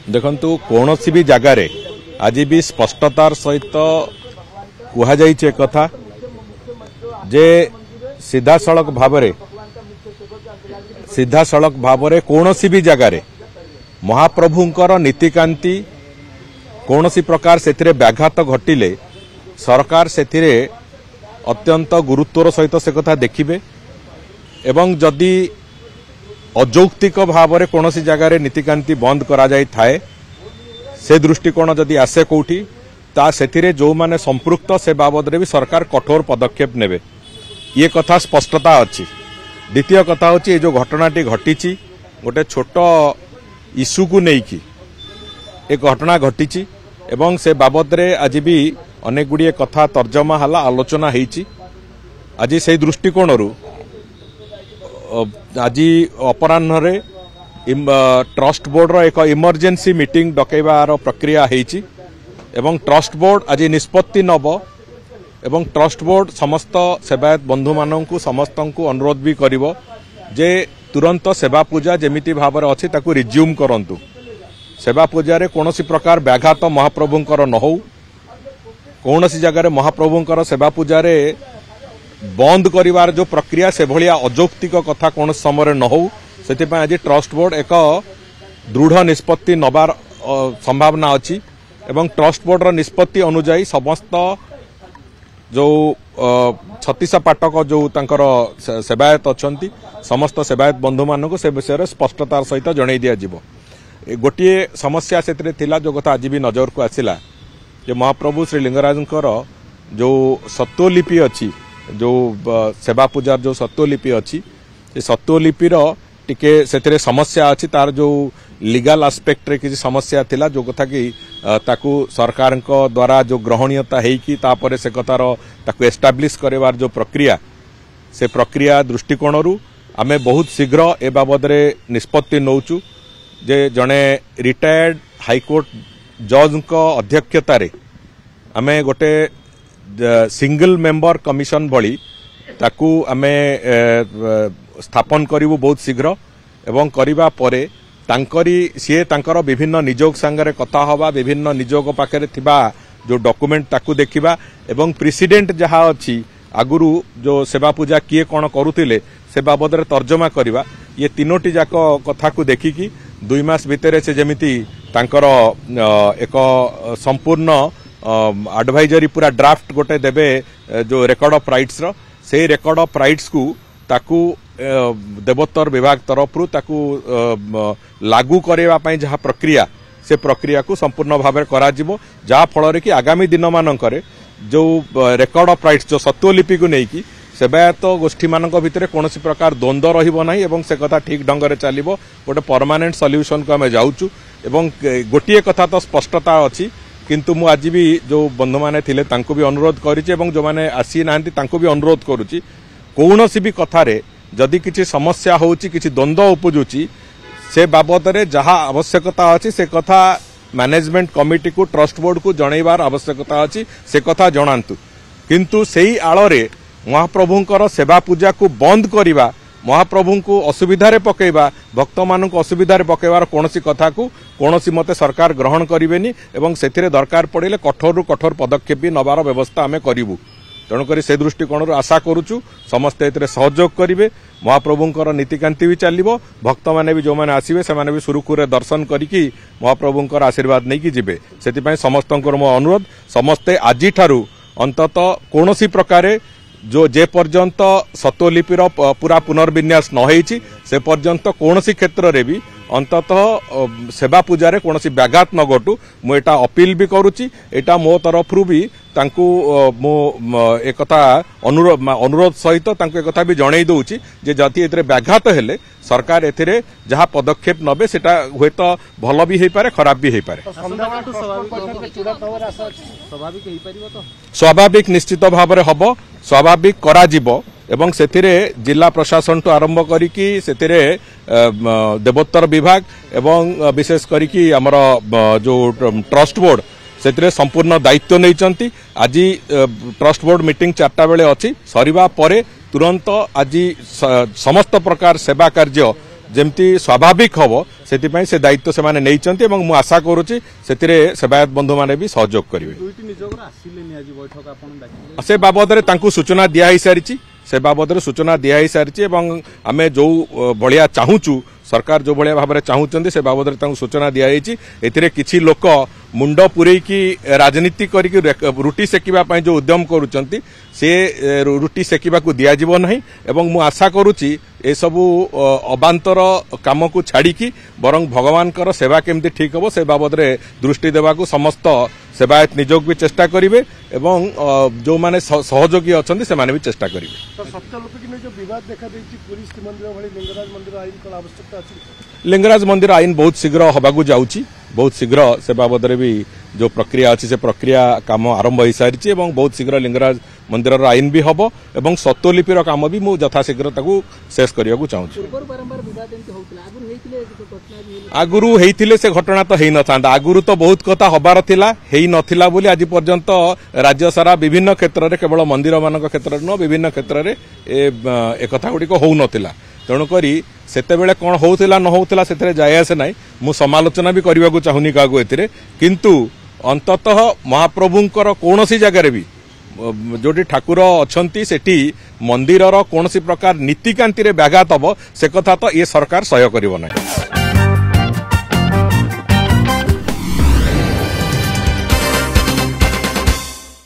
देखंतु कौनसी भी जगार आज भी स्पष्टतार सहित कह जाइए कथा जे सीधा सड़क भाव कौनसी भी जगार महाप्रभुंकर नीतिकांति कौनसी प्रकार से व्याघात घटिले सरकार से अत्यंत गुरुत्वर सहित से कथा देखिबे एवं जदि अजौक्तिक भाव में कौन जगार नीतिकांति बंद करा जाई थाए से दृष्टिकोण जदि आसे कौटी ता से जो माने संपृक्त से बाबद भी सरकार कठोर पदक्षेप नेबे ये कथा स्पष्टता अच्छी। द्वितीय कथा होची जो घटनाटी घटी गोटे छोट इश्यू को लेकिन एक घटना घटी एवं से बाबद रे आज भी अनेक गुड़िए कथा तर्जमा हला आलोचना होईची। आज से दृष्टिकोण आज अपराह्न ट्रस्ट बोर्ड रो एक इमरजेंसी मीटिंग डकैबार प्रक्रिया होईची एवं ट्रस्ट बोर्ड आज निष्पत्ति नब एवं ट्रस्ट बोर्ड समस्त सेवायत बंधु मानू समस्त को अनुरोध भी करिवो जे तुरंत सेवा पूजा जेमिति भाव में अच्छी ताकू रिज्यूम करंतु। सेवा पूजा रे कौनसी प्रकार व्याघात महाप्रभुंकर न हो कौनसी जगह महाप्रभुंकर सेवा पूजा रे बंद करिवार जो प्रक्रिया से भलिया अजौक्तिक कथा कौन समय न हो से आज ट्रस्ट बोर्ड एक दृढ़ निष्पत्ति नबार संभावना अच्छी एवं ट्रस्ट बोर्ड निष्पत्ति अनुजाई समस्त जो 36 पाटक जो तांकर सेवायत अच्छी समस्त सेवायत बंधु मानक से विषय स्पष्टतार सहित जन दिज्व। गोटे समस्या से जो कथा आज भी नजर को आसला जो महाप्रभु श्री लिंगराजंकर जो सत्वलिपि अच्छी जो सेवा पूजार जो सत्वलिपि अच्छी सत्वलिपिर टिके से समस्या अच्छी तार जो लीगल आस्पेक्ट रे किसी समस्या थिला जो कथा कि ताकू सरकार द्वारा जो ग्रहणीयता हेकी तापर से कथार ताकू एस्टाब्लिश करेवार जो प्रक्रिया से प्रक्रिया दृष्टिकोण रु आमे बहुत शीघ्र ए बाबद रे निष्पत्ति नौचु जे जने रिटायर्ड हाईकोर्ट जज अध्यक्षता रे आमे गोटे सिंगल मेंबर कमिशन भली ताकू आमे स्थापन करिवु बहुत शीघ्र एवं करिबा परे तांकरी सीए तांकर विभिन्न निजोग संगे कथा हवा विभिन्न निजोग पाखे थिबा जो डॉक्यूमेंट ताकू देखिबा एवं प्रेसिडेंट जहाँ अच्छी आगुरु जो सेवा पूजा किए कौन करुतिले से बाबद रे तर्जमा करिबा ये तीनोटी जाक कथा को देखिकी 2 मास भितर से जेमिति तांकर एक संपूर्ण एडवाइजरी पूरा ड्राफ्ट गोटे देबे जो रेकॉर्ड ऑफ राइट्स रो से रेकॉर्ड ऑफ राइट्स को ताकू देवोत्तर विभाग तरफ ताकू लागू करबा पई जहा प्रक्रिया से प्रक्रिया को संपूर्ण भाव में करा जिवो जहा फल कि आगामी दिन मानकर जो रेकॉर्ड ऑफ राइट्स जो सत्वलिपि को लेकिन सेवायत गोष्ठी मानक भितर कौन प्रकार द्वंद्व रहिबो नाही एवं से कथा ठीक ढंग से चलिबो गोटे परमानेंट सॉल्यूशन को आमे जाउचु एवं गोटिए कथा तो स्पष्टता अच्छी किंतु मु आज भी जो बंधु माने थिले तांको भी अनुरोध करिछि एवं जो माने आसी नांती तांको भी अनुरोध करूछि कौनसी भी कथारे जदि किसी समस्या होउछि किसी द्वंद्व उपजुछि से बाबद रे जहाँ आवश्यकता अच्छी से कथा मैनेजमेंट कमिटी को ट्रस्ट बोर्ड को जनइबार आवश्यकता अच्छी से कथा जनातु किंतु सेही आଳରେ महाप्रभुंकर सेवा पूजा को बंद करिबा महाप्रभु को असुविधा रे पकेबा भक्त मान असुविधा रे पकेबार कौनसी कथा को कौनसी मते सरकार ग्रहण करिवेनी एवं सेथिरे दरकार पड़िले कठोर रु कठोर पदक्षेप भी नबार व्यवस्था आमे करिवु तेणुक से दृष्टिकोण आशा करुचु समस्ते एथिरे सहयोग करिवे महाप्रभुंकर नीतिकांति भी चलिबो भक्त माने भी जो माने आसीबे से माने भी सुरुखुरे दर्शन करिकी महाप्रभुंकर आशीर्वाद नहीं कि जिबे सेति समस्तंकर मो अनुरोध समस्ते आजि ठारू अंतत कौनसी प्रकारे जो जे पर्यंत सत्वलिपिर पूरा पुनर्विन्यास न होईची से पर्यंत कौनसी क्षेत्र रे भी अंततः सेवा पूजा कौन व्याघात न घटू मु एटा अपील भी करुच्ची एटा मो तरफ भी तांकू मो एक अनुरोध सहित तांकू एक भी जणई दउची जे जति एतरे व्याघात हेले सरकार एथिरे जहाँ पदक्षेप नबे सेटा हुए तो भल भी हो पारे खराब भी हो पारे स्वाभाविक निश्चित भाव में हम स्वाभाविक करा जिवो एवं सेथिरे जिला प्रशासन तो आरंभ करिकी सेथिरे देवोत्तर विभाग एवं विशेष करिकी हमर जो ट्रस्ट बोर्ड सेथिरे संपूर्ण दायित्व नैचंती आज ट्रस्ट बोर्ड मीटिंग 4टा बेले अछि सरिबा परे तुरंत आज समस्त प्रकार सेवा कार्य ଯେମିତି ସ୍ୱାଭାବିକ ହବ ସେଥିପାଇଁ ସେ ଦାୟିତ୍ୱ ସେମାନେ ନେଇଛନ୍ତି ଏବଂ ମୁଁ ଆଶା କରୁଛି ସେଥିରେ ସେବାୟତ ବନ୍ଧୁମାନେ ବି ସହଯୋଗ କରିବେ। ସେ ବାବଦରେ ତାଙ୍କୁ ସୂଚନା ଦିଆହେଇସାରିଛି ଏବଂ ଆମେ ଯୋଉ ଭଳିଆ ଚାହୁଁଛୁ सरकार जो भाया भाव में चाहूँगी से बाबद में सूचना दिखाई एथिरे किछि लोक मुंड पुरेकी राजनीति करके रुटी सेकिबा जो उद्यम करुचंती से रुटी सेकिबा को दियाजिबो नहीं एवं मु आशा करुच्ची ए सबु अबांतर काम को छाड़ी बरं भगवान कर सेवा केमती ठीक हम से बाबद में दृष्टि देवा समस्त सेवायत निजोग भी चेष्टा करेंगे एवं जो माने सहयोगी अच्छा से माने भी चेष्टा करेंगे। लिंगराज मंदिर आईन बहुत शीघ्र हवाकू जाऊँगी बहुत शीघ्र से बाबद में भी जो प्रक्रिया अच्छी से प्रक्रिया काम आरंभ हो सारी एवं बहुत शीघ्र लिंगराज मंदिर आईन भी हम एवं सत्वलिपिर काम भी मुझे यथाशीघ्र शेष करने को चाहूँगी। आगुरी होते से घटना तो हो ना आगुरी तो बहुत कथा हबार थिला बोली आज पर्यंत राज्य सारा विभिन्न क्षेत्र में केवल मंदिर मान क्षेत्र न विभिन्न क्षेत्र में एक गुड़िक हो नाला तेणुक सेतेबेले कौन होउथिला न होउथिला सेतरे जाय आसे नाही मु समालोचना भी करबा को चाहुनी कागो एथिरे किंतु अंततः महाप्रभुंकर कोनोसी जगह भी जोटी ठाकुर अछंती सेठी मंदिरर कोनोसी प्रकार नीतिकांति रे व्याघात हबो से कथा तो ये सरकार सहय करिवो नाही।